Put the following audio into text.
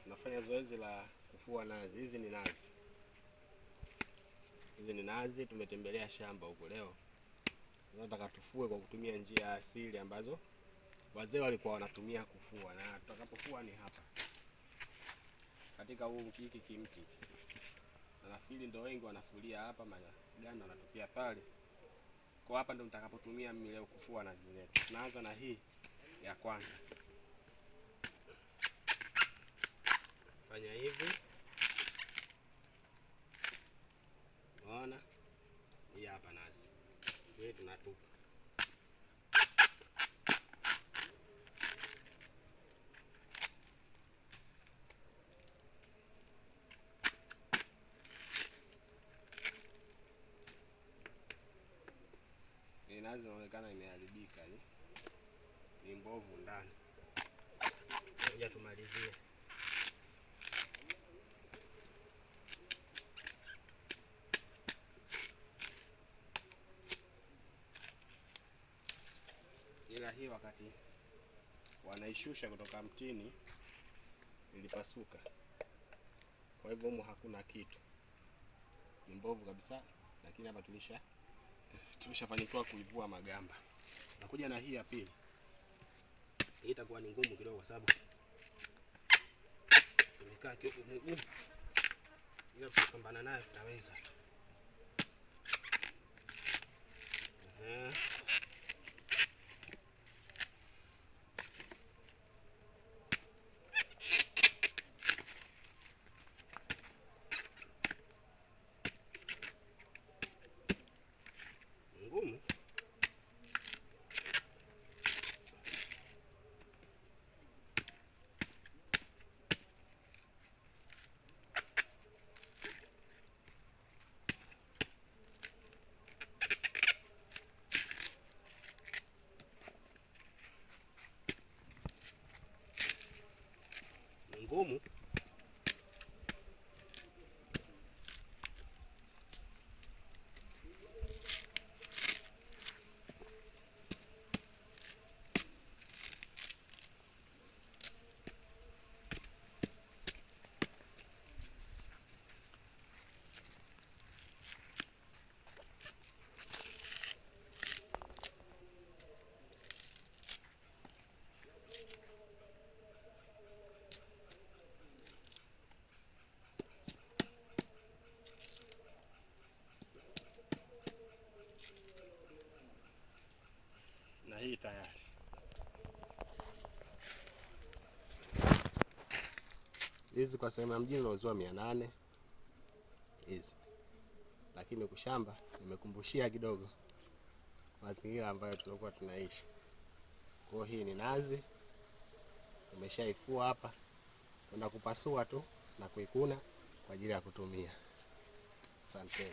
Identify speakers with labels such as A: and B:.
A: Tunafanya zoezi la kufua nazi. Hizi ni nazi, tumetembelea shamba huko leo. Sasa nataka tufue kwa kutumia njia asili ambazo wazee walikuwa wanatumia kufua, na tutakapofua ni hapa katika huu hiki kimti. Na nafikiri ndio wengi wanafulia hapa, maganda wanatupia pale. Kwa hapa ndio mtakapotumia mimi leo kufua nazi zetu. Tunaanza na hii ya kwanza. Fanya hivi. Unaona? Hii hapa nazi. Hii tunatupa. Hii nazi inaonekana imeharibika hii. Ni mbovu ndani. Ngoja tumalizie. Ila hii wakati wanaishusha kutoka mtini ilipasuka. Kwa hivyo humu hakuna kitu. Ni mbovu kabisa, lakini hapa tulishafanikiwa kuivua magamba. Nakuja na hii ya pili. Hii itakuwa ni ngumu kidogo kwa sababu imekaa kitu ngumu. Ila tukipambana nayo tutaweza. Ngumu. Ngumu. Na hii tayari. Hizi kwa sehemu ya mjini unauzwa 800 hizi, lakini kushamba nimekumbushia kidogo mazingira ambayo tulikuwa tunaishi. Kwa hii ni nazi, nimeshaifua hapa, kwenda kupasua tu na kuikuna kwa ajili ya kutumia. Asante.